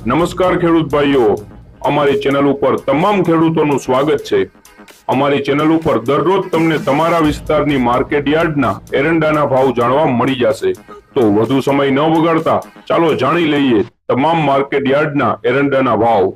નમસ્કાર ખેડૂત ભાઈઓ, અમારી ચેનલ ઉપર તમામ ખેડૂતોનું સ્વાગત છે। અમારી ચેનલ ઉપર દરરોજ તમને તમારા વિસ્તારની માર્કેટ યાર્ડના એરંડાના ભાવ જાણવા મળી જશે। તો વધુ સમય ન બગાડતા ચાલો જાણી લઈએ તમામ માર્કેટ યાર્ડના એરંડાના ભાવ।